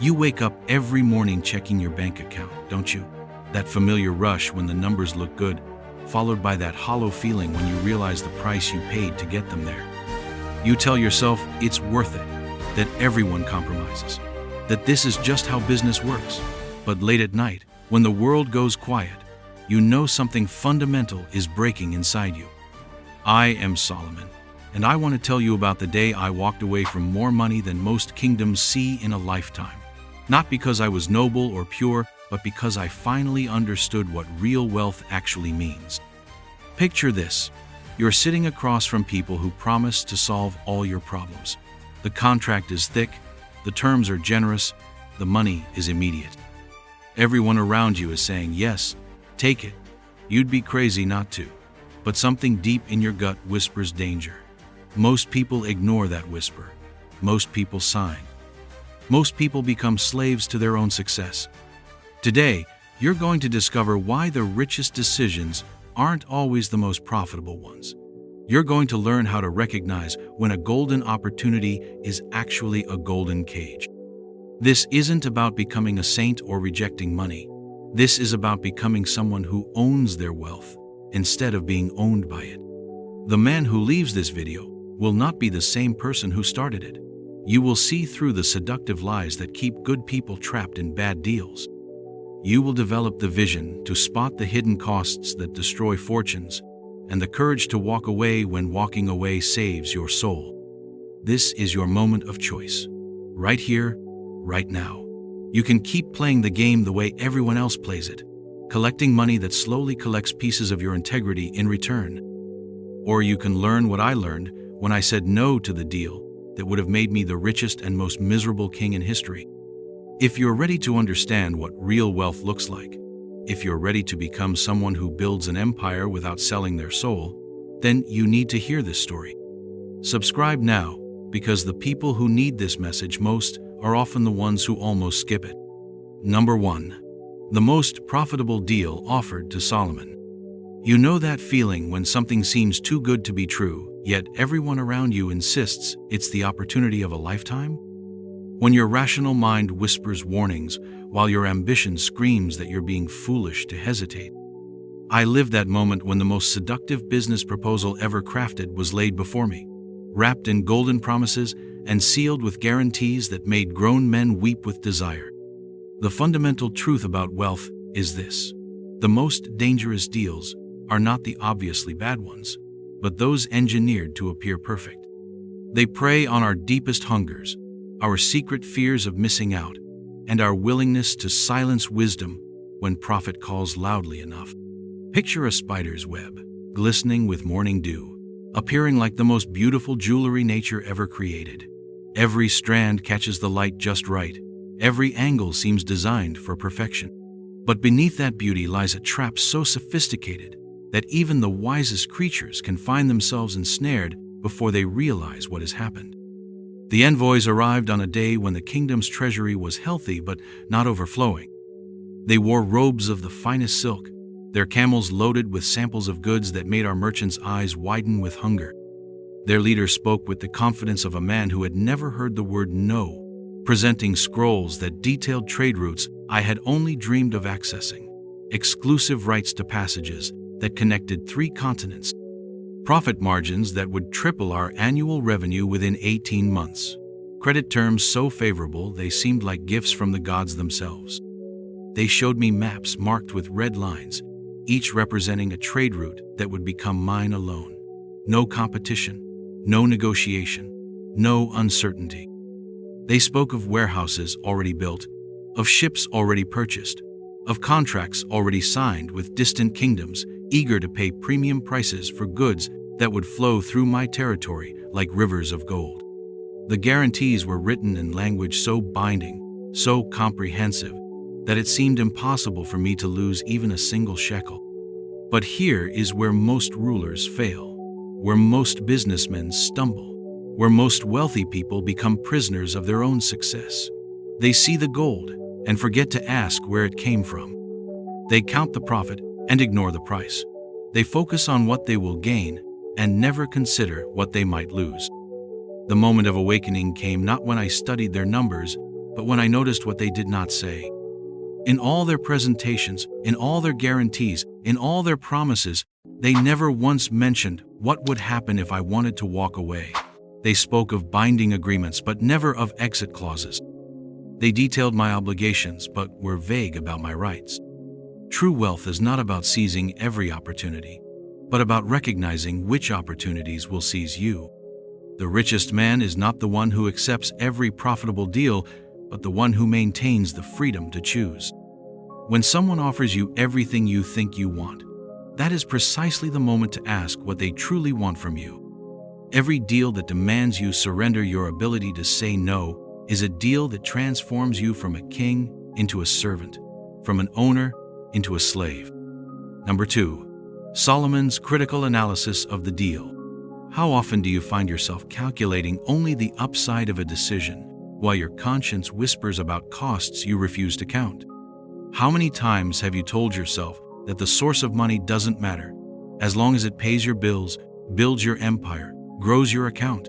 You wake up every morning checking your bank account, don't you? That familiar rush when the numbers look good, followed by that hollow feeling when you realize the price you paid to get them there. You tell yourself it's worth it, that everyone compromises, that this is just how business works. But late at night, when the world goes quiet, you know something fundamental is breaking inside you. I am Solomon, and I want to tell you about the day I walked away from more money than most kingdoms see in a lifetime. Not because I was noble or pure, but because I finally understood what real wealth actually means. Picture this. You're sitting across from people who promise to solve all your problems. The contract is thick, the terms are generous, the money is immediate. Everyone around you is saying, yes, take it. You'd be crazy not to. But something deep in your gut whispers danger. Most people ignore that whisper. Most people sign. Most people become slaves to their own success. Today, you're going to discover why the richest decisions aren't always the most profitable ones. You're going to learn how to recognize when a golden opportunity is actually a golden cage. This isn't about becoming a saint or rejecting money. This is about becoming someone who owns their wealth instead of being owned by it. The man who leaves this video will not be the same person who started it. You will see through the seductive lies that keep good people trapped in bad deals. You will develop the vision to spot the hidden costs that destroy fortunes, and the courage to walk away when walking away saves your soul. This is your moment of choice. Right here, right now. You can keep playing the game the way everyone else plays it, collecting money that slowly collects pieces of your integrity in return. Or you can learn what I learned when I said no to the deal that would have made me the richest and most miserable king in history. If you're ready to understand what real wealth looks like, if you're ready to become someone who builds an empire without selling their soul, then you need to hear this story. Subscribe now, because the people who need this message most are often the ones who almost skip it. Number 1. The most profitable deal offered to Solomon. You know that feeling when something seems too good to be true, yet everyone around you insists it's the opportunity of a lifetime? When your rational mind whispers warnings, while your ambition screams that you're being foolish to hesitate. I lived that moment when the most seductive business proposal ever crafted was laid before me, wrapped in golden promises and sealed with guarantees that made grown men weep with desire. The fundamental truth about wealth is this: the most dangerous deals are not the obviously bad ones, but those engineered to appear perfect. They prey on our deepest hungers, our secret fears of missing out, and our willingness to silence wisdom when profit calls loudly enough. Picture a spider's web, glistening with morning dew, appearing like the most beautiful jewelry nature ever created. Every strand catches the light just right. Every angle seems designed for perfection. But beneath that beauty lies a trap so sophisticated that even the wisest creatures can find themselves ensnared before they realize what has happened. The envoys arrived on a day when the kingdom's treasury was healthy but not overflowing. They wore robes of the finest silk, their camels loaded with samples of goods that made our merchants' eyes widen with hunger. Their leader spoke with the confidence of a man who had never heard the word no, presenting scrolls that detailed trade routes I had only dreamed of accessing, exclusive rights to passages that connected 3 continents, profit margins that would triple our annual revenue within 18 months, credit terms so favorable they seemed like gifts from the gods themselves. They showed me maps marked with red lines, each representing a trade route that would become mine alone. No competition, no negotiation, no uncertainty. They spoke of warehouses already built, of ships already purchased, of contracts already signed with distant kingdoms eager to pay premium prices for goods that would flow through my territory like rivers of gold. The guarantees were written in language so binding, so comprehensive, that it seemed impossible for me to lose even a single shekel. But here is where most rulers fail, where most businessmen stumble, where most wealthy people become prisoners of their own success. They see the gold and forget to ask where it came from. They count the profit and ignore the price. They focus on what they will gain and never consider what they might lose. The moment of awakening came not when I studied their numbers, But when I noticed what they did not say, in all their presentations, in all their guarantees, in all their promises, they never once mentioned what would happen if I wanted to walk away. They spoke of binding agreements, but never of exit clauses. They detailed my obligations, but were vague about my rights. True wealth is not about seizing every opportunity, but about recognizing which opportunities will seize you. The richest man is not the one who accepts every profitable deal, but the one who maintains the freedom to choose. When someone offers you everything you think you want, that is precisely the moment to ask what they truly want from you. Every deal that demands you surrender your ability to say no is a deal that transforms you from a king into a servant, from an owner into a slave. Number 2. Solomon's critical analysis of the deal. How often do you find yourself calculating only the upside of a decision, while your conscience whispers about costs you refuse to count? How many times have you told yourself that the source of money doesn't matter, as long as it pays your bills, builds your empire, grows your account?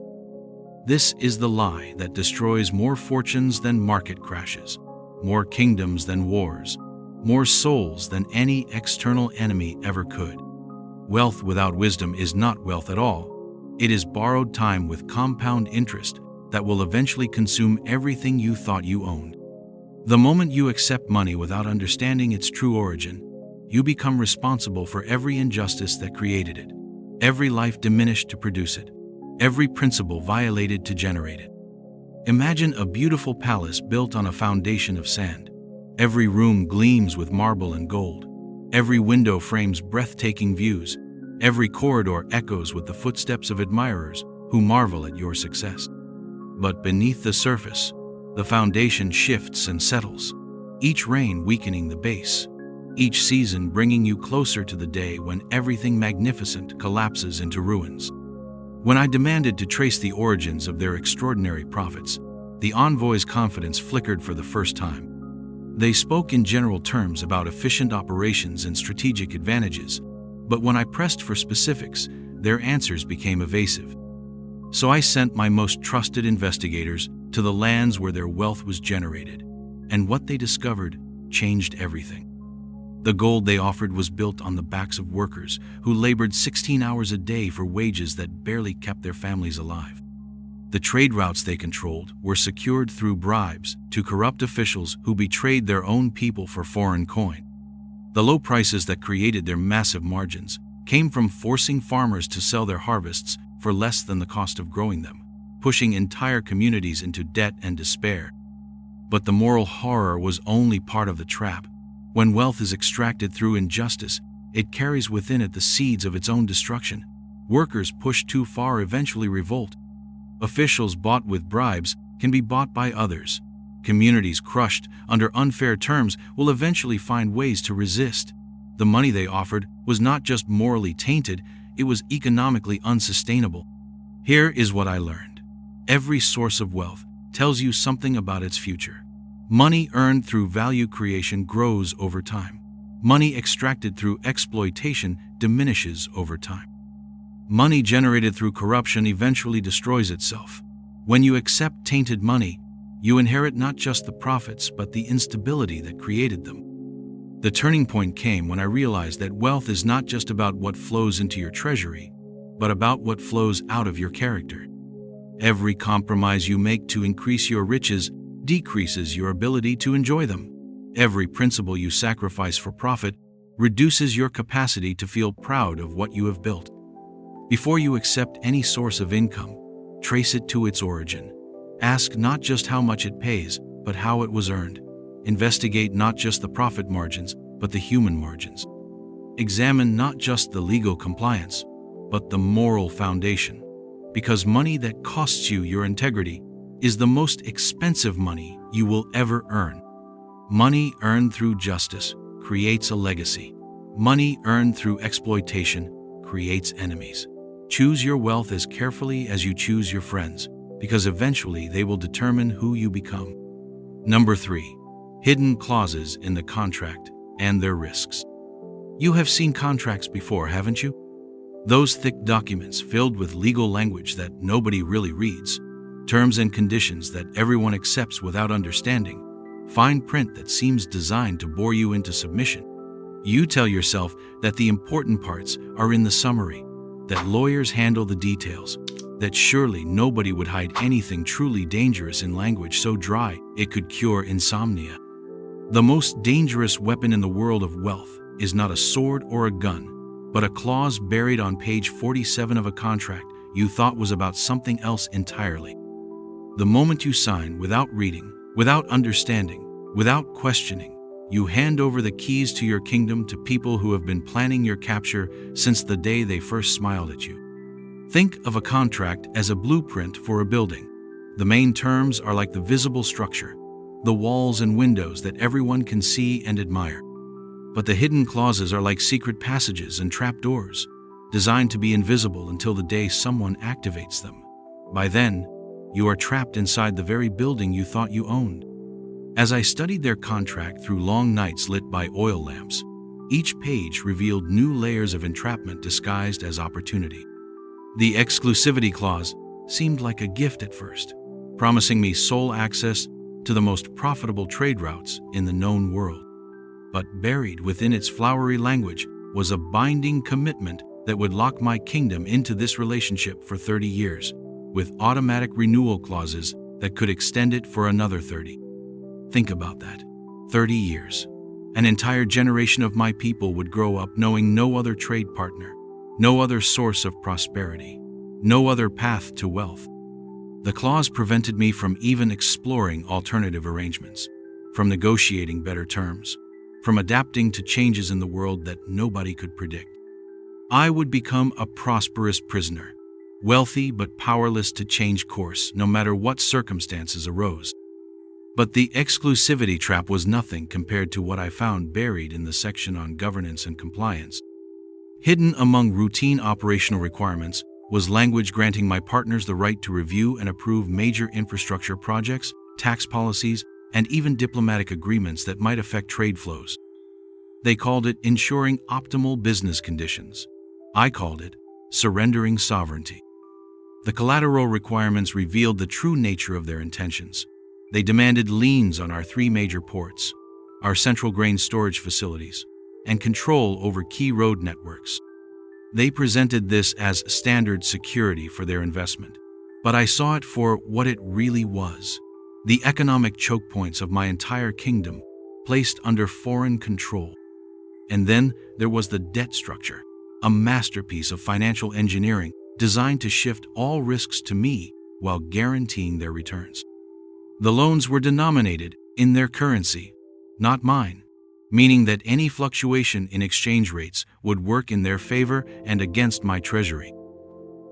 This is the lie that destroys more fortunes than market crashes, more kingdoms than wars, more souls than any external enemy ever could. Wealth without wisdom is not wealth at all. It is borrowed time with compound interest that will eventually consume everything you thought you owned. The moment you accept money without understanding its true origin, you become responsible for every injustice that created it, every life diminished to produce it, every principle violated to generate it. Imagine a beautiful palace built on a foundation of sand. Every room gleams with marble and gold. Every window frames breathtaking views. Every corridor echoes with the footsteps of admirers who marvel at your success. But beneath the surface, the foundation shifts and settles, each rain weakening the base, each season bringing you closer to the day when everything magnificent collapses into ruins. When I demanded to trace the origins of their extraordinary profits, the envoy's confidence flickered for the first time. They spoke in general terms about efficient operations and strategic advantages, but when I pressed for specifics, their answers became evasive. So I sent my most trusted investigators to the lands where their wealth was generated, and what they discovered changed everything. The gold they offered was built on the backs of workers who labored 16 hours a day for wages that barely kept their families alive. The trade routes they controlled were secured through bribes to corrupt officials who betrayed their own people for foreign coin. The low prices that created their massive margins came from forcing farmers to sell their harvests for less than the cost of growing them, pushing entire communities into debt and despair. But the moral horror was only part of the trap. When wealth is extracted through injustice, it carries within it the seeds of its own destruction. Workers pushed too far eventually revolt. Officials bought with bribes can be bought by others. Communities crushed under unfair terms will eventually find ways to resist. The money they offered was not just morally tainted, it was economically unsustainable. Here is what I learned. Every source of wealth tells you something about its future. Money earned through value creation grows over time. Money extracted through exploitation diminishes over time. Money generated through corruption eventually destroys itself. When you accept tainted money, you inherit not just the profits but the instability that created them. The turning point came when I realized that wealth is not just about what flows into your treasury, but about what flows out of your character. Every compromise you make to increase your riches decreases your ability to enjoy them. Every principle you sacrifice for profit reduces your capacity to feel proud of what you have built. Before you accept any source of income, trace it to its origin. Ask not just how much it pays, but how it was earned. Investigate not just the profit margins, but the human margins. Examine not just the legal compliance, but the moral foundation. Because money that costs you your integrity is the most expensive money you will ever earn. Money earned through justice creates a legacy. Money earned through exploitation creates enemies. Choose your wealth as carefully as you choose your friends, because eventually they will determine who you become. Number 3. Hidden clauses in the contract and their risks. You have seen contracts before, haven't you? Those thick documents filled with legal language that nobody really reads. terms and conditions that everyone accepts without understanding, fine print that seems designed to bore you into submission. You tell yourself that the important parts are in the summary, that lawyers handle the details, that surely nobody would hide anything truly dangerous in language so dry it could cure insomnia. The most dangerous weapon in the world of wealth is not a sword or a gun, but a clause buried on page 47 of a contract you thought was about something else entirely. The moment you sign without reading, without understanding, without questioning, you hand over the keys to your kingdom to people who have been planning your capture since the day they first smiled at you. Think of a contract as a blueprint for a building. The main terms are like the visible structure, the walls and windows that everyone can see and admire. But the hidden clauses are like secret passages and trapdoors, designed to be invisible until the day someone activates them. By then, you are trapped inside the very building you thought you owned. As I studied their contract through long nights lit by oil lamps, each page revealed new layers of entrapment disguised as opportunity. The exclusivity clause seemed like a gift at first, promising me sole access to the most profitable trade routes in the known world. But buried within its flowery language was a binding commitment that would lock my kingdom into this relationship for 30 years, with automatic renewal clauses that could extend it for another 30. Think about that. 30 years. An entire generation of my people would grow up knowing no other trade partner, no other source of prosperity, no other path to wealth. The clause prevented me from even exploring alternative arrangements, from negotiating better terms, from adapting to changes in the world that nobody could predict. I would become a prosperous prisoner, wealthy but powerless to change course no matter what circumstances arose. But the exclusivity trap was nothing compared to what I found buried in the section on governance and compliance. Hidden among routine operational requirements was language granting my partners the right to review and approve major infrastructure projects, tax policies, and even diplomatic agreements that might affect trade flows. They called it ensuring optimal business conditions. I called it surrendering sovereignty. The collateral requirements revealed the true nature of their intentions. They demanded liens on our 3 major ports, our central grain storage facilities, and control over key road networks. They presented this as standard security for their investment, but I saw it for what it really was: the economic choke points of my entire kingdom placed under foreign control. And then there was the debt structure, a masterpiece of financial engineering designed to shift all risks to me while guaranteeing their returns. The loans were denominated in their currency, not mine, meaning that any fluctuation in exchange rates would work in their favor and against my treasury.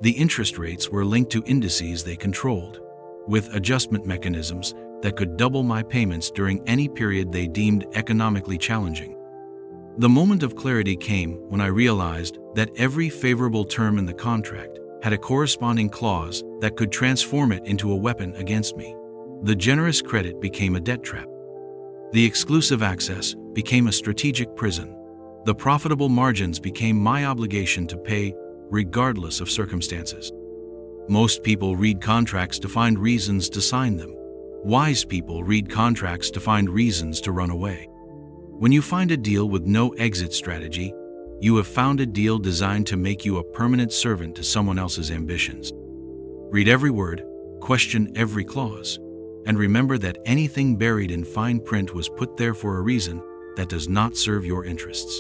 The interest rates were linked to indices they controlled, with adjustment mechanisms that could double my payments during any period they deemed economically challenging. The moment of clarity came when I realized that every favorable term in the contract had a corresponding clause that could transform it into a weapon against me. The generous credit became a debt trap. The exclusive access became a strategic prison. The profitable margins became my obligation to pay regardless of circumstances. Most people read contracts to find reasons to sign them. Wise people read contracts to find reasons to run away. When you find a deal with no exit strategy, you have found a deal designed to make you a permanent servant to someone else's ambitions. Read every word, question every clause, and remember that anything buried in fine print was put there for a reason that does not serve your interests.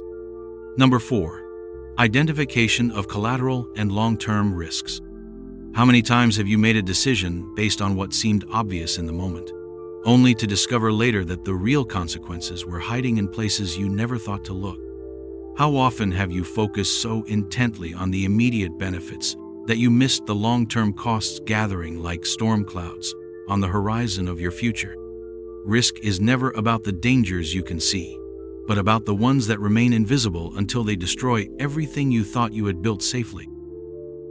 Number 4. Identification of collateral and long-term risks. How many times have you made a decision based on what seemed obvious in the moment, only to discover later that the real consequences were hiding in places you never thought to look? How often have you focused so intently on the immediate benefits that you missed the long-term costs gathering like storm clouds on the horizon of your future? Risk is never about the dangers you can see, but about the ones that remain invisible until they destroy everything you thought you had built safely.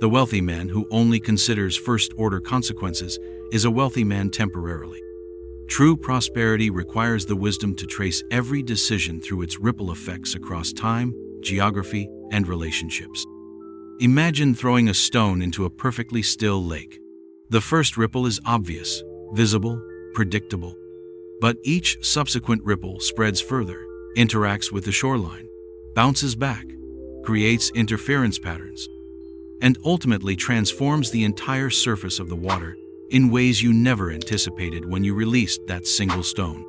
The wealthy man who only considers first-order consequences is a wealthy man temporarily. True prosperity requires the wisdom to trace every decision through its ripple effects across time, geography, and relationships. Imagine throwing a stone into a perfectly still lake. The first ripple is obvious, visible, predictable. But each subsequent ripple spreads further, interacts with the shoreline, bounces back, creates interference patterns, and ultimately transforms the entire surface of the water in ways you never anticipated when you released that single stone.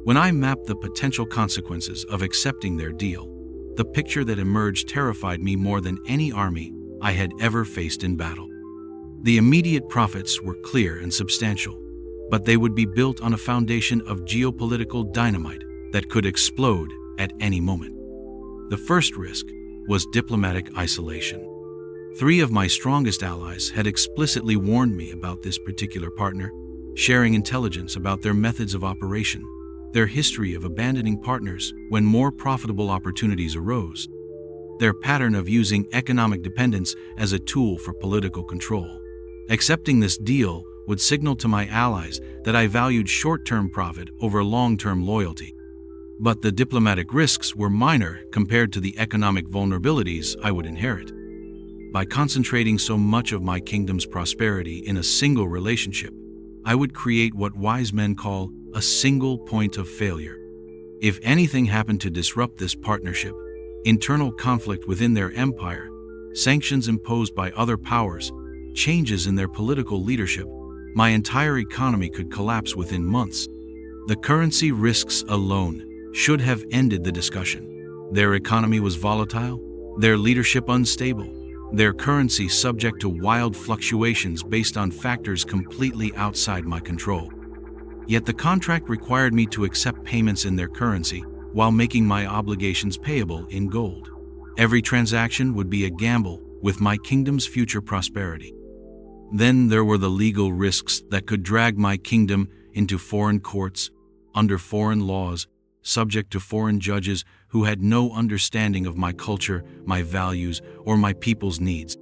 When I mapped the potential consequences of accepting their deal, the picture that emerged terrified me more than any army I had ever faced in battle. The immediate profits were clear and substantial, but they would be built on a foundation of geopolitical dynamite that could explode at any moment. The first risk was diplomatic isolation. 3 of my strongest allies had explicitly warned me about this particular partner, sharing intelligence about their methods of operation, their history of abandoning partners when more profitable opportunities arose, their pattern of using economic dependence as a tool for political control. Accepting this deal would signal to my allies that I valued short-term profit over long-term loyalty. But the diplomatic risks were minor compared to the economic vulnerabilities I would inherit. By concentrating so much of my kingdom's prosperity in a single relationship, I would create what wise men call a single point of failure. If anything happened to disrupt this partnership, internal conflict within their empire, sanctions imposed by other powers, changes in their political leadership, my entire economy could collapse within months. The currency risks alone should have ended the discussion. Their economy was volatile, their leadership unstable, their currency subject to wild fluctuations based on factors completely outside my control. Yet the contract required me to accept payments in their currency while making my obligations payable in gold. Every transaction would be a gamble with my kingdom's future prosperity. Then there were the legal risks that could drag my kingdom into foreign courts, under foreign laws, subject to foreign judges who had no understanding of my culture, my values, or my people's needs.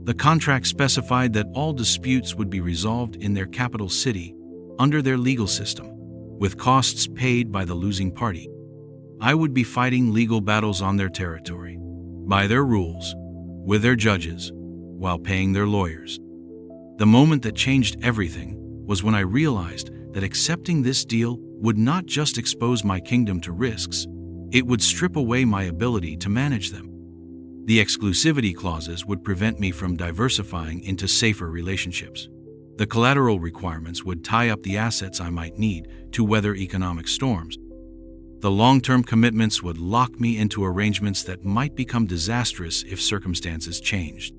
The contract specified that all disputes would be resolved in their capital city, under their legal system, with costs paid by the losing party. I would be fighting legal battles on their territory, by their rules, with their judges, while paying their lawyers. The moment that changed everything was when I realized that accepting this deal would not just expose my kingdom to risks, it would strip away my ability to manage them. The exclusivity clauses would prevent me from diversifying into safer relationships. The collateral requirements would tie up the assets I might need to weather economic storms. The long-term commitments would lock me into arrangements that might become disastrous if circumstances changed.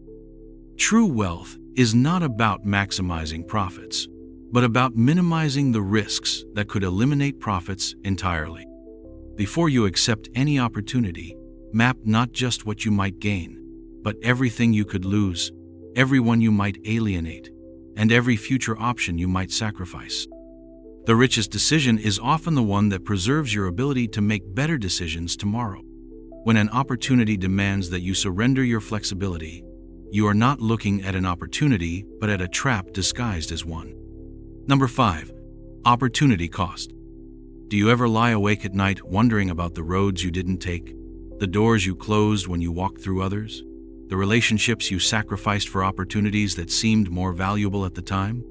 True wealth is not about maximizing profits, but about minimizing the risks that could eliminate profits entirely. Before you accept any opportunity, map not just what you might gain, but everything you could lose, everyone you might alienate, and every future option you might sacrifice. The richest decision is often the one that preserves your ability to make better decisions tomorrow. When an opportunity demands that you surrender your flexibility, you are not looking at an opportunity, but at a trap disguised as one. Number 5. Opportunity cost. Do you ever lie awake at night wondering about the roads you didn't take, the doors you closed when you walked through others, the relationships you sacrificed for opportunities that seemed more valuable at the time?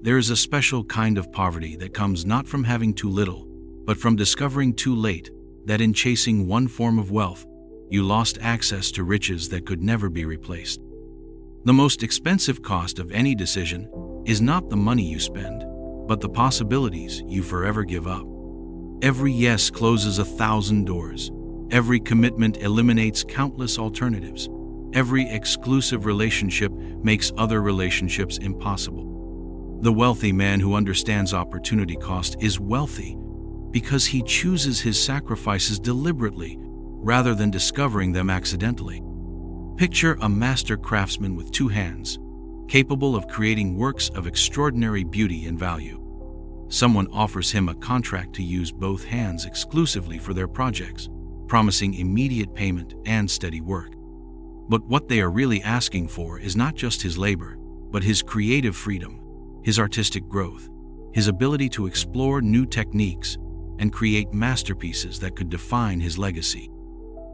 There is a special kind of poverty that comes not from having too little, but from discovering too late that in chasing one form of wealth, you lost access to riches that could never be replaced. The most expensive cost of any decision is not the money you spend, but the possibilities you forever give up. Every yes closes 1,000 doors. Every commitment eliminates countless alternatives. Every exclusive relationship makes other relationships impossible. The wealthy man who understands opportunity cost is wealthy because he chooses his sacrifices deliberately rather than discovering them accidentally. Picture a master craftsman with 2 hands, capable of creating works of extraordinary beauty and value. Someone offers him a contract to use both hands exclusively for their projects, promising immediate payment and steady work. But what they are really asking for is not just his labor, but his creative freedom, his artistic growth, his ability to explore new techniques and create masterpieces that could define his legacy.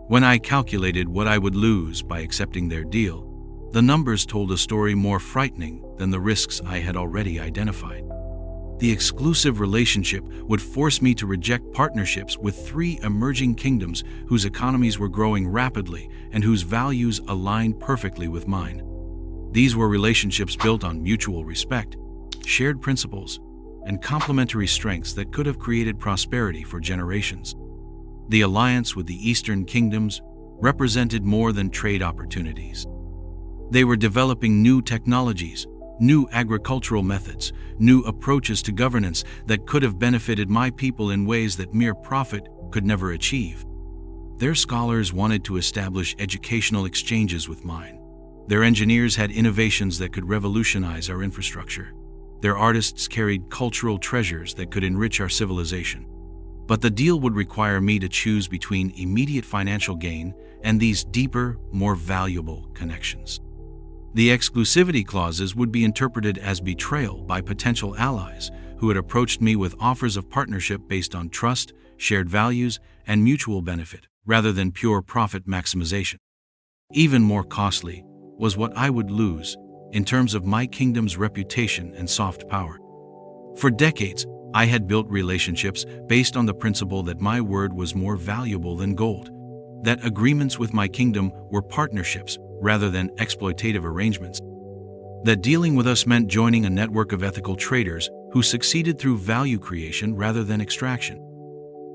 When I calculated what I would lose by accepting their deal, The numbers told a story more frightening than the risks I had already identified. The exclusive relationship would force me to reject partnerships with 3 emerging kingdoms whose economies were growing rapidly and whose values aligned perfectly with mine. These were relationships built on mutual respect, shared principles, and complementary strengths that could have created prosperity for generations. The alliance with the Eastern kingdoms represented more than trade opportunities. They were developing new technologies, new agricultural methods, new approaches to governance that could have benefited my people in ways that mere profit could never achieve. Their scholars wanted to establish educational exchanges with mine. Their engineers had innovations that could revolutionize our infrastructure. Their artists carried cultural treasures that could enrich our civilization. But the deal would require me to choose between immediate financial gain and these deeper, more valuable connections. The exclusivity clauses would be interpreted as betrayal by potential allies who had approached me with offers of partnership based on trust, shared values, and mutual benefit, rather than pure profit maximization. Even more costly was what I would lose in terms of my kingdom's reputation and soft power. For decades, I had built relationships based on the principle that my word was more valuable than gold, that agreements with my kingdom were partnerships rather than exploitative arrangements, that dealing with us meant joining a network of ethical traders who succeeded through value creation rather than extraction.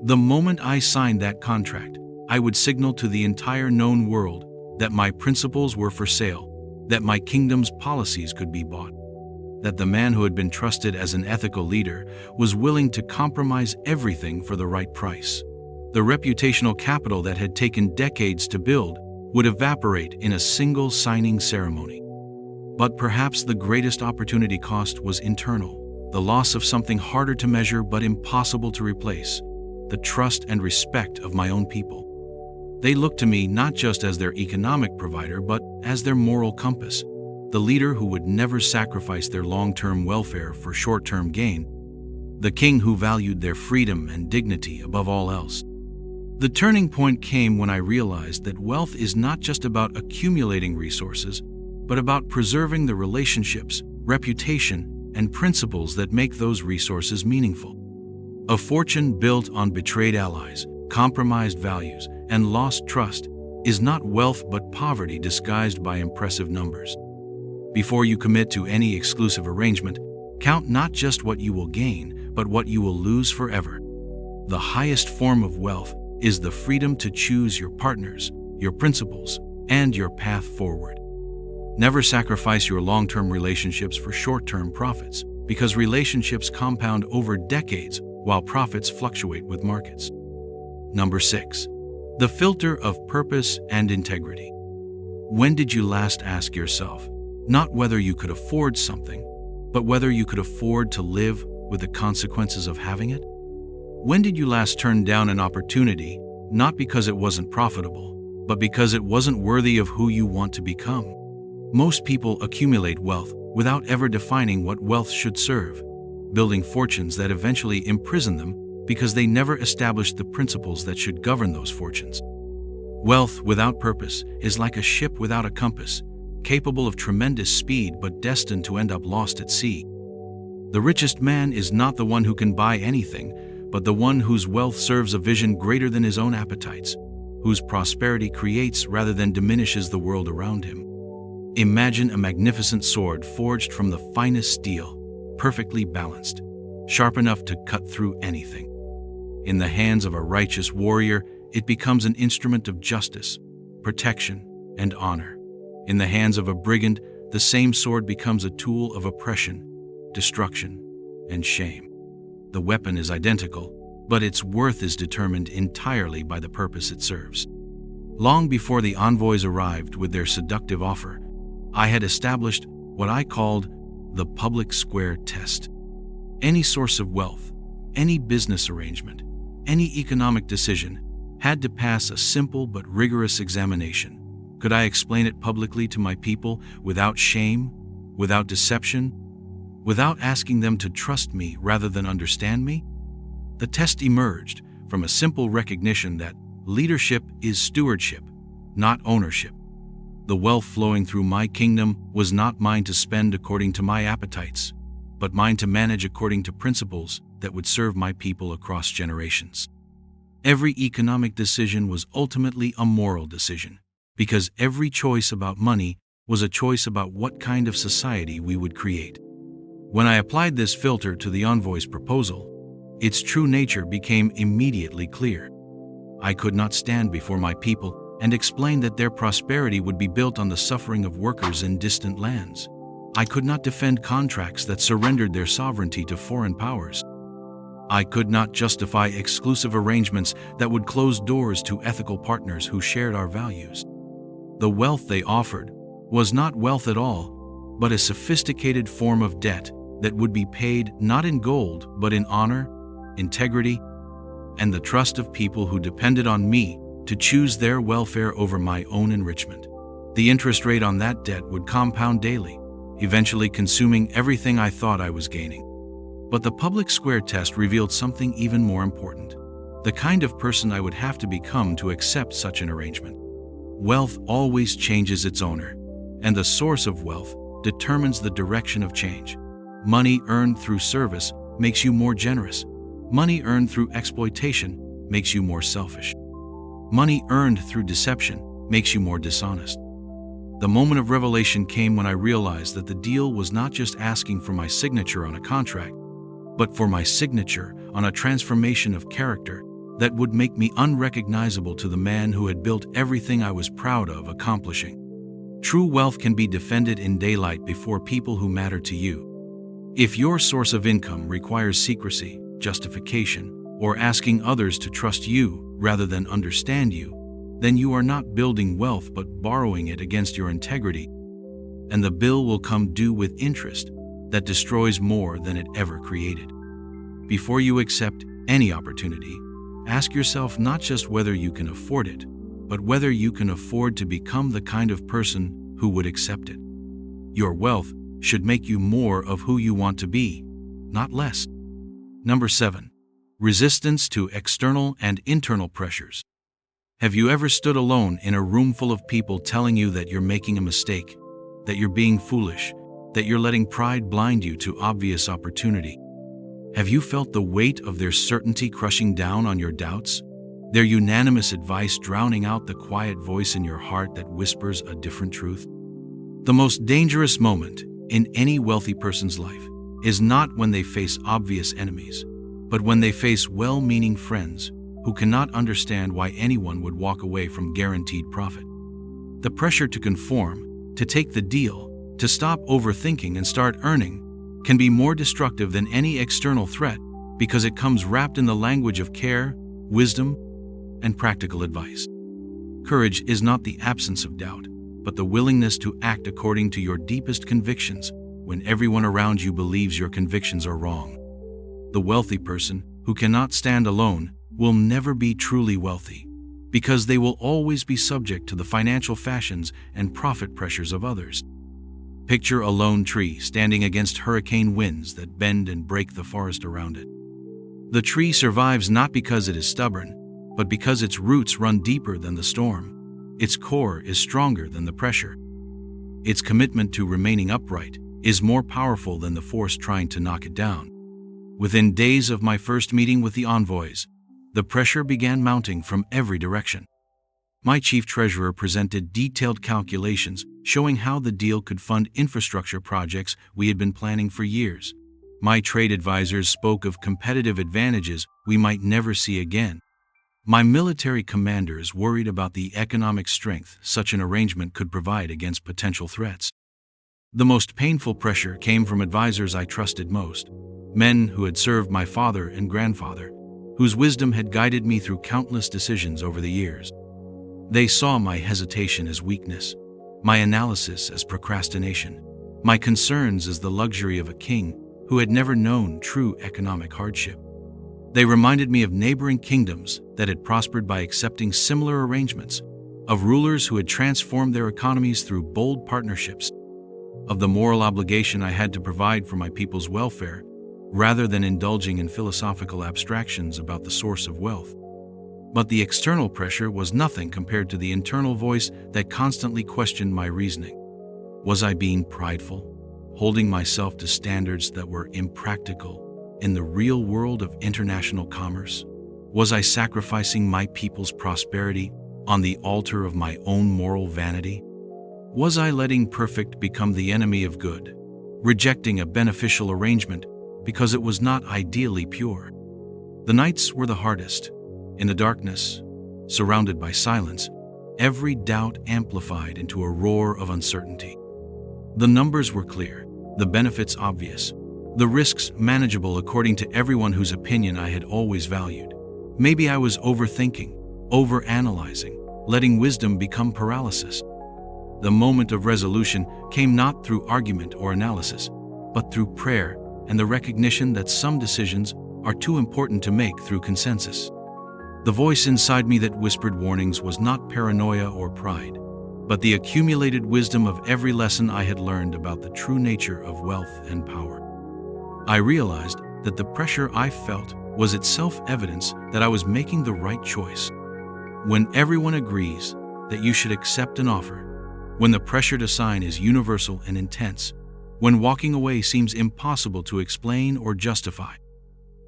The moment I signed that contract, I would signal to the entire known world that my principles were for sale, that my kingdom's policies could be bought, that the man who had been trusted as an ethical leader was willing to compromise everything for the right price. The reputational capital that had taken decades to build would evaporate in a single signing ceremony. But perhaps the greatest opportunity cost was internal, the loss of something harder to measure but impossible to replace, the trust and respect of my own people. They looked to me not just as their economic provider but as their moral compass, the leader who would never sacrifice their long-term welfare for short-term gain, the king who valued their freedom and dignity above all else. The turning point came when I realized that wealth is not just about accumulating resources, but about preserving the relationships, reputation, and principles that make those resources meaningful. A fortune built on betrayed allies, compromised values, and lost trust is not wealth but poverty disguised by impressive numbers. Before you commit to any exclusive arrangement, count not just what you will gain, but what you will lose forever. The highest form of wealth is the freedom to choose your partners, your principles, and your path forward. Never sacrifice your long-term relationships for short-term profits, because relationships compound over decades while profits fluctuate with markets. Number 6. The filter of purpose and integrity. When did you last ask yourself, not whether you could afford something, but whether you could afford to live with the consequences of having it? When did you last turn down an opportunity, not because it wasn't profitable, but because it wasn't worthy of who you want to become? Most people accumulate wealth without ever defining what wealth should serve, building fortunes that eventually imprison them because they never established the principles that should govern those fortunes. Wealth without purpose is like a ship without a compass, capable of tremendous speed but destined to end up lost at sea. The richest man is not the one who can buy anything, but the one whose wealth serves a vision greater than his own appetites, whose prosperity creates rather than diminishes the world around him. Imagine a magnificent sword forged from the finest steel, perfectly balanced, sharp enough to cut through anything. In the hands of a righteous warrior, it becomes an instrument of justice, protection, and honor. In the hands of a brigand, the same sword becomes a tool of oppression, destruction, and shame. The weapon is identical, but its worth is determined entirely by the purpose it serves. Long before the envoys arrived with their seductive offer, I had established what I called the public square test. Any source of wealth, any business arrangement, any economic decision had to pass a simple but rigorous examination. Could I explain it publicly to my people without shame, without deception, without asking them to trust me rather than understand me? The test emerged from a simple recognition that leadership is stewardship, not ownership. The wealth flowing through my kingdom was not mine to spend according to my appetites, but mine to manage according to principles that would serve my people across generations. Every economic decision was ultimately a moral decision, because every choice about money was a choice about what kind of society we would create. When I applied this filter to the envoy's proposal, its true nature became immediately clear. I could not stand before my people and explain that their prosperity would be built on the suffering of workers in distant lands. I could not defend contracts that surrendered their sovereignty to foreign powers. I could not justify exclusive arrangements that would close doors to ethical partners who shared our values. The wealth they offered was not wealth at all, but a sophisticated form of debt that would be paid not in gold, but in honor, integrity, and the trust of people who depended on me to choose their welfare over my own enrichment. The interest rate on that debt would compound daily, eventually consuming everything I thought I was gaining. But the public square test revealed something even more important: the kind of person I would have to become to accept such an arrangement. Wealth always changes its owner, and the source of wealth determines the direction of change. Money earned through service makes you more generous. Money earned through exploitation makes you more selfish. Money earned through deception makes you more dishonest. The moment of revelation came when I realized that the deal was not just asking for my signature on a contract, but for my signature on a transformation of character that would make me unrecognizable to the man who had built everything I was proud of accomplishing. True wealth can be defended in daylight before people who matter to you. If your source of income requires secrecy, justification, or asking others to trust you rather than understand you, then you are not building wealth but borrowing it against your integrity, and the bill will come due with interest that destroys more than it ever created. Before you accept any opportunity, ask yourself not just whether you can afford it, but whether you can afford to become the kind of person who would accept it. Your wealth should make you more of who you want to be, not less. Number 7. Resistance to external and internal pressures. Have you ever stood alone in a room full of people telling you that you're making a mistake, that you're being foolish, that you're letting pride blind you to obvious opportunity? Have you felt the weight of their certainty crushing down on your doubts, their unanimous advice drowning out the quiet voice in your heart that whispers a different truth? The most dangerous moment in any wealthy person's life is not when they face obvious enemies, but when they face well-meaning friends who cannot understand why anyone would walk away from guaranteed profit. The pressure to conform, to take the deal, to stop overthinking and start earning can be more destructive than any external threat because it comes wrapped in the language of care, wisdom, and practical advice. Courage is not the absence of doubt, but the willingness to act according to your deepest convictions when everyone around you believes your convictions are wrong. The wealthy person who cannot stand alone will never be truly wealthy, because they will always be subject to the financial fashions and profit pressures of others. Picture a lone tree standing against hurricane winds that bend and break the forest around it. The tree survives not because it is stubborn, but because its roots run deeper than the storm. Its core is stronger than the pressure. Its commitment to remaining upright is more powerful than the force trying to knock it down. Within days of my first meeting with the envoys, the pressure began mounting from every direction. My chief treasurer presented detailed calculations showing how the deal could fund infrastructure projects we had been planning for years. My trade advisors spoke of competitive advantages we might never see again. My military commanders worried about the economic strength such an arrangement could provide against potential threats. The most painful pressure came from advisors I trusted most, men who had served my father and grandfather, whose wisdom had guided me through countless decisions over the years. They saw my hesitation as weakness, my analysis as procrastination, my concerns as the luxury of a king who had never known true economic hardship. They reminded me of neighboring kingdoms that had prospered by accepting similar arrangements, of rulers who had transformed their economies through bold partnerships, of the moral obligation I had to provide for my people's welfare, rather than indulging in philosophical abstractions about the source of wealth. But the external pressure was nothing compared to the internal voice that constantly questioned my reasoning. Was I being prideful, holding myself to standards that were impractical in the real world of international commerce? Was I sacrificing my people's prosperity on the altar of my own moral vanity? Was I letting perfect become the enemy of good, rejecting a beneficial arrangement because it was not ideally pure? The nights were the hardest. In the darkness, surrounded by silence, every doubt amplified into a roar of uncertainty. The numbers were clear, the benefits obvious, the risks manageable according to everyone whose opinion I had always valued. Maybe I was overthinking, overanalyzing, letting wisdom become paralysis. The moment of resolution came not through argument or analysis, but through prayer and the recognition that some decisions are too important to make through consensus. The voice inside me that whispered warnings was not paranoia or pride, but the accumulated wisdom of every lesson I had learned about the true nature of wealth and power. I realized that the pressure I felt was itself evidence that I was making the right choice. When everyone agrees that you should accept an offer, when the pressure to sign is universal and intense, when walking away seems impossible to explain or justify,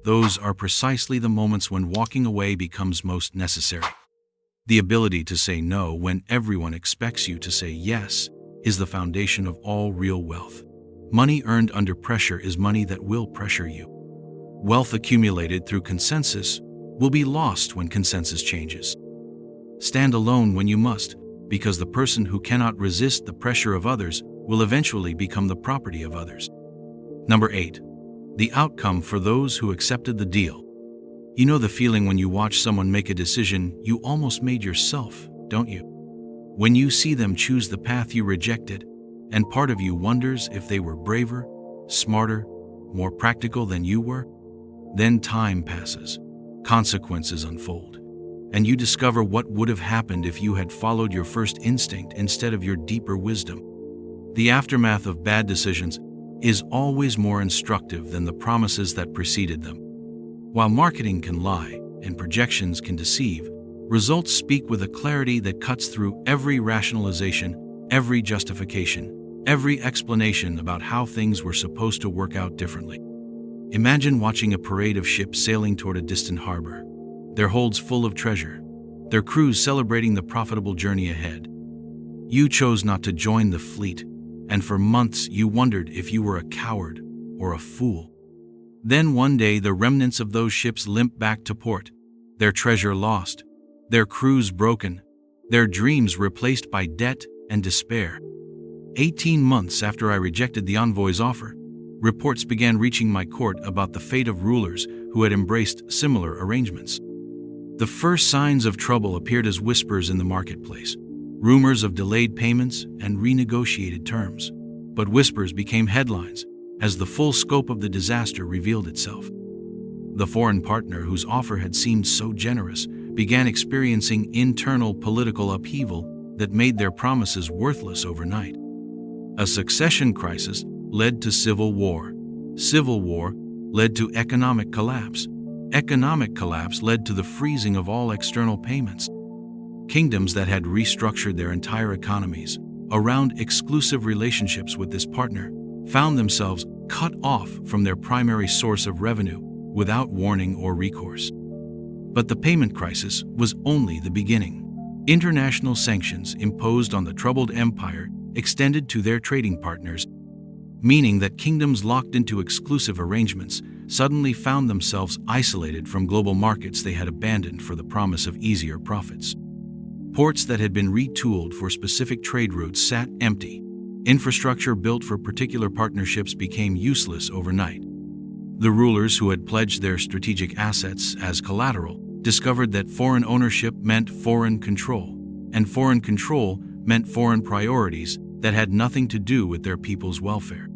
those are precisely the moments when walking away becomes most necessary. The ability to say no when everyone expects you to say yes is the foundation of all real wealth. Money earned under pressure is money that will pressure you. Wealth accumulated through consensus will be lost when consensus changes. Stand alone when you must, because the person who cannot resist the pressure of others will eventually become the property of others. Number 8. The outcome for those who accepted the deal. You know the feeling when you watch someone make a decision you almost made yourself, don't you? When you see them choose the path you rejected, and part of you wonders if they were braver, smarter, more practical than you were. Then time passes, consequences unfold, and you discover what would have happened if you had followed your first instinct instead of your deeper wisdom. The aftermath of bad decisions is always more instructive than the promises that preceded them. While marketing can lie and projections can deceive, results speak with a clarity that cuts through every rationalization, every justification, every explanation about how things were supposed to work out differently. Imagine watching a parade of ships sailing toward a distant harbor, their holds full of treasure, their crews celebrating the profitable journey ahead. You chose not to join the fleet, and for months you wondered if you were a coward or a fool. Then one day the remnants of those ships limp back to port, their treasure lost, their crews broken, their dreams replaced by debt and despair. 18 months after I rejected the envoy's offer, reports began reaching my court about the fate of rulers who had embraced similar arrangements. The first signs of trouble appeared as whispers in the marketplace, rumors of delayed payments and renegotiated terms. But whispers became headlines as the full scope of the disaster revealed itself. The foreign partner whose offer had seemed so generous began experiencing internal political upheaval that made their promises worthless overnight. A succession crisis led to civil war. Civil war led to economic collapse. Economic collapse led to the freezing of all external payments. Kingdoms that had restructured their entire economies around exclusive relationships with this partner found themselves cut off from their primary source of revenue without warning or recourse. But the payment crisis was only the beginning. International sanctions imposed on the troubled empire extended to their trading partners, meaning that kingdoms locked into exclusive arrangements suddenly found themselves isolated from global markets they had abandoned for the promise of easier profits. Ports that had been retooled for specific trade routes sat empty. Infrastructure built for particular partnerships became useless overnight. The rulers who had pledged their strategic assets as collateral discovered that foreign ownership meant foreign control, and foreign control meant foreign priorities that had nothing to do with their people's welfare.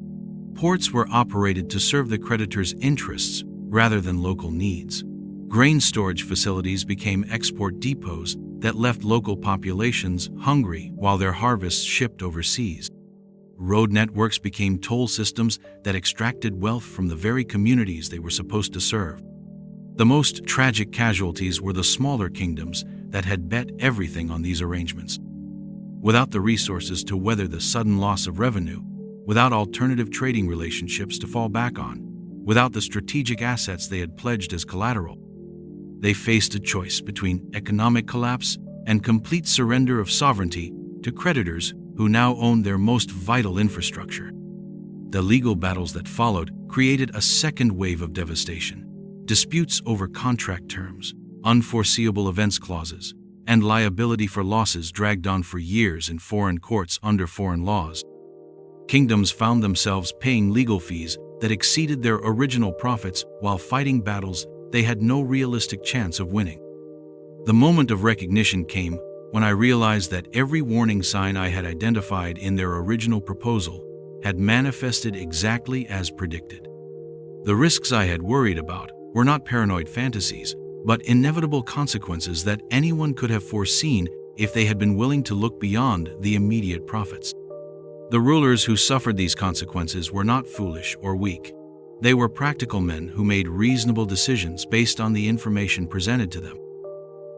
Ports were operated to serve the creditors' interests rather than local needs. Grain storage facilities became export depots that left local populations hungry while their harvests shipped overseas. Road networks became toll systems that extracted wealth from the very communities they were supposed to serve. The most tragic casualties were the smaller kingdoms that had bet everything on these arrangements. Without the resources to weather the sudden loss of revenue, without alternative trading relationships to fall back on, without the strategic assets they had pledged as collateral, they faced a choice between economic collapse and complete surrender of sovereignty to creditors who now owned their most vital infrastructure. The legal battles that followed created a second wave of devastation. Disputes over contract terms, unforeseeable events clauses, and liability for losses dragged on for years in foreign courts under foreign laws. Kingdoms found themselves paying legal fees that exceeded their original profits while fighting battles they had no realistic chance of winning. The moment of recognition came when I realized that every warning sign I had identified in their original proposal had manifested exactly as predicted. The risks I had worried about were not paranoid fantasies, but inevitable consequences that anyone could have foreseen if they had been willing to look beyond the immediate profits. The rulers who suffered these consequences were not foolish or weak. They were practical men who made reasonable decisions based on the information presented to them.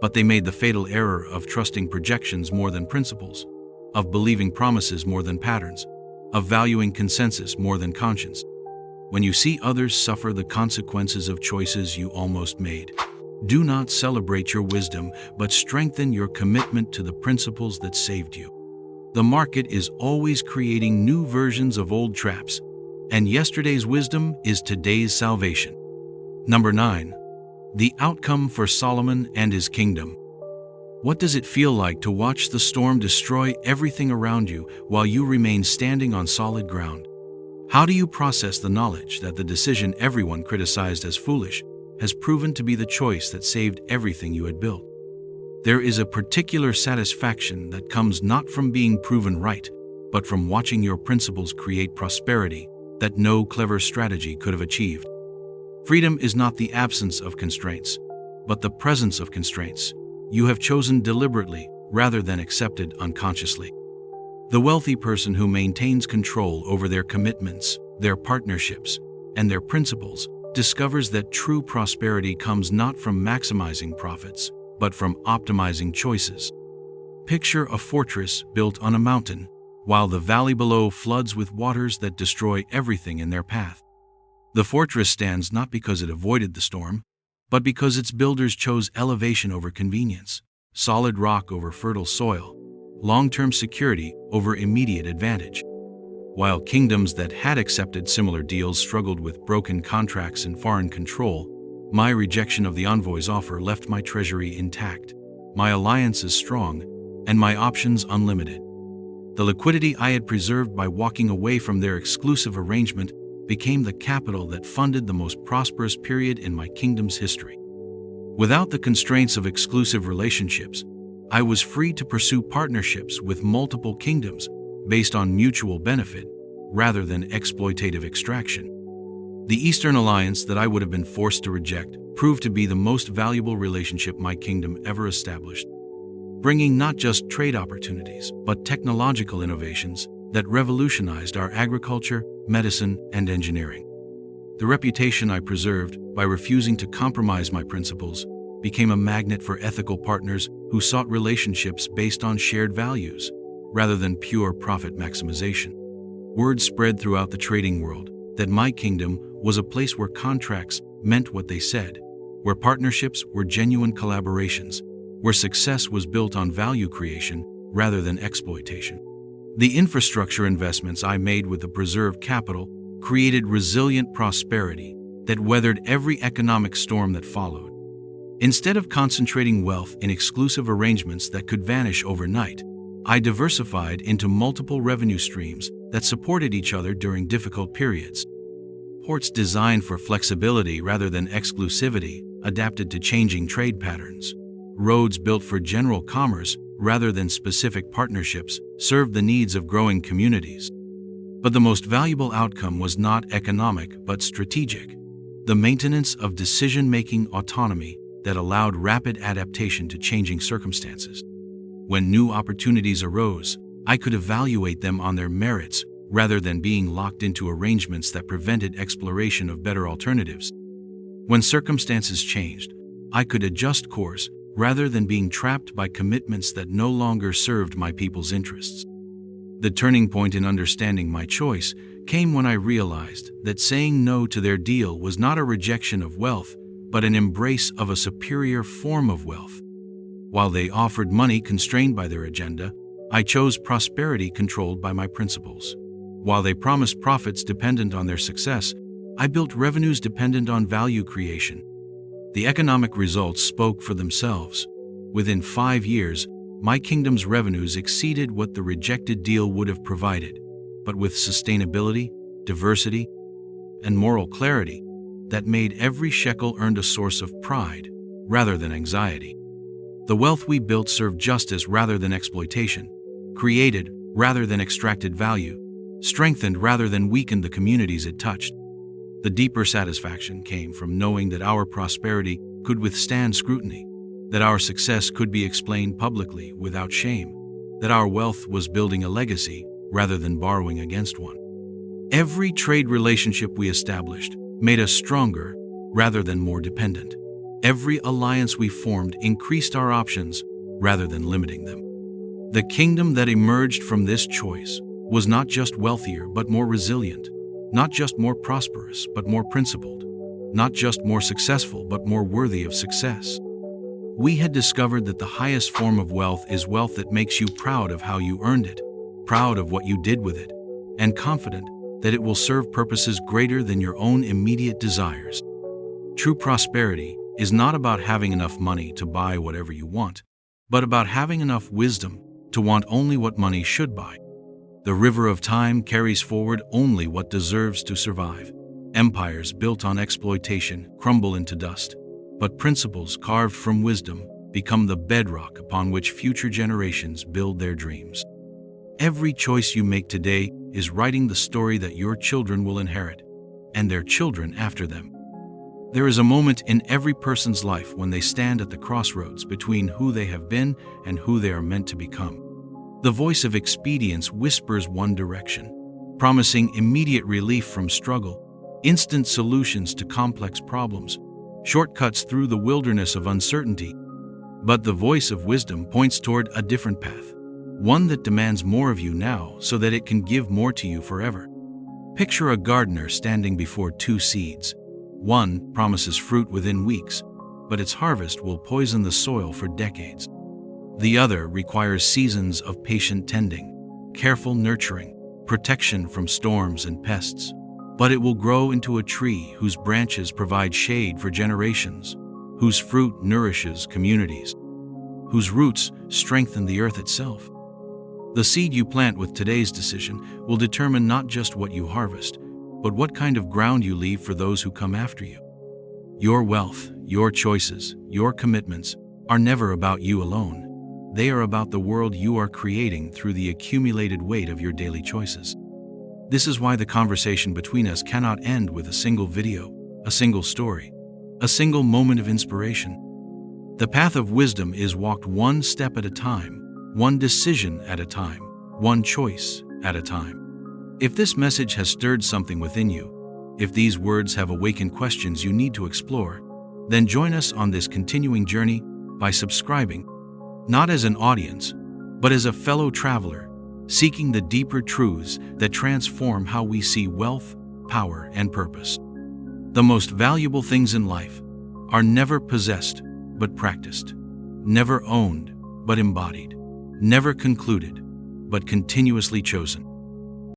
But they made the fatal error of trusting projections more than principles, of believing promises more than patterns, of valuing consensus more than conscience. When you see others suffer the consequences of choices you almost made, do not celebrate your wisdom, but strengthen your commitment to the principles that saved you. The market is always creating new versions of old traps, and yesterday's wisdom is today's salvation. Number 9. The outcome for Solomon and his kingdom. What does it feel like to watch the storm destroy everything around you while you remain standing on solid ground? How do you process the knowledge that the decision everyone criticized as foolish has proven to be the choice that saved everything you had built? There is a particular satisfaction that comes not from being proven right, but from watching your principles create prosperity that no clever strategy could have achieved. Freedom is not the absence of constraints, but the presence of constraints you have chosen deliberately rather than accepted unconsciously. The wealthy person who maintains control over their commitments, their partnerships, and their principles discovers that true prosperity comes not from maximizing profits, but from optimizing choices. Picture a fortress built on a mountain, while the valley below floods with waters that destroy everything in their path. The fortress stands not because it avoided the storm, but because its builders chose elevation over convenience, solid rock over fertile soil, long-term security over immediate advantage. While kingdoms that had accepted similar deals struggled with broken contracts and foreign control, my rejection of the envoy's offer left my treasury intact, my alliances strong, and my options unlimited. The liquidity I had preserved by walking away from their exclusive arrangement became the capital that funded the most prosperous period in my kingdom's history. Without the constraints of exclusive relationships, I was free to pursue partnerships with multiple kingdoms based on mutual benefit rather than exploitative extraction. The Eastern alliance that I would have been forced to reject proved to be the most valuable relationship my kingdom ever established, bringing not just trade opportunities, but technological innovations that revolutionized our agriculture, medicine, and engineering. The reputation I preserved by refusing to compromise my principles became a magnet for ethical partners who sought relationships based on shared values, rather than pure profit maximization. Word spread throughout the trading world that my kingdom was a place where contracts meant what they said, where partnerships were genuine collaborations, where success was built on value creation rather than exploitation. The infrastructure investments I made with the preserved capital created resilient prosperity that weathered every economic storm that followed. Instead of concentrating wealth in exclusive arrangements that could vanish overnight, I diversified into multiple revenue streams that supported each other during difficult periods. Ports designed for flexibility rather than exclusivity adapted to changing trade patterns. Roads built for general commerce rather than specific partnerships served the needs of growing communities. But the most valuable outcome was not economic but strategic: the maintenance of decision-making autonomy that allowed rapid adaptation to changing circumstances. When new opportunities arose, I could evaluate them on their merits rather than being locked into arrangements that prevented exploration of better alternatives. When circumstances changed, I could adjust course rather than being trapped by commitments that no longer served my people's interests. The turning point in understanding my choice came when I realized that saying no to their deal was not a rejection of wealth, but an embrace of a superior form of wealth. While they offered money constrained by their agenda, I chose prosperity controlled by my principles. While they promised profits dependent on their success, I built revenues dependent on value creation. The economic results spoke for themselves. Within 5 years, my kingdom's revenues exceeded what the rejected deal would have provided, but with sustainability, diversity, and moral clarity that made every shekel earned a source of pride rather than anxiety. The wealth we built served justice rather than exploitation, created rather than extracted value, strengthened rather than weakened the communities it touched. The deeper satisfaction came from knowing that our prosperity could withstand scrutiny, that our success could be explained publicly without shame, that our wealth was building a legacy rather than borrowing against one. Every trade relationship we established made us stronger rather than more dependent. Every alliance we formed increased our options rather than limiting them. The kingdom that emerged from this choice was not just wealthier but more resilient, not just more prosperous but more principled, not just more successful but more worthy of success. We had discovered that the highest form of wealth is wealth that makes you proud of how you earned it, proud of what you did with it, and confident that it will serve purposes greater than your own immediate desires. True prosperity is not about having enough money to buy whatever you want, but about having enough wisdom to want only what money should buy. The river of time carries forward only what deserves to survive. Empires built on exploitation crumble into dust, but principles carved from wisdom become the bedrock upon which future generations build their dreams. Every choice you make today is writing the story that your children will inherit, and their children after them. There is a moment in every person's life when they stand at the crossroads between who they have been and who they are meant to become. The voice of expedience whispers one direction, promising immediate relief from struggle, instant solutions to complex problems, shortcuts through the wilderness of uncertainty. But the voice of wisdom points toward a different path, one that demands more of you now so that it can give more to you forever. Picture a gardener standing before two seeds. One promises fruit within weeks, but its harvest will poison the soil for decades. The other requires seasons of patient tending, careful nurturing, protection from storms and pests, but it will grow into a tree whose branches provide shade for generations, whose fruit nourishes communities, whose roots strengthen the earth itself. The seed you plant with today's decision will determine not just what you harvest, but what kind of ground you leave for those who come after you. Your wealth, your choices, your commitments are never about you alone. They are about the world you are creating through the accumulated weight of your daily choices. This is why the conversation between us cannot end with a single video, a single story, a single moment of inspiration. The path of wisdom is walked one step at a time, one decision at a time, one choice at a time. If this message has stirred something within you, if these words have awakened questions you need to explore, then join us on this continuing journey by subscribing, not as an audience, but as a fellow traveler, seeking the deeper truths that transform how we see wealth, power, and purpose. The most valuable things in life are never possessed, but practiced, never owned, but embodied, never concluded, but continuously chosen.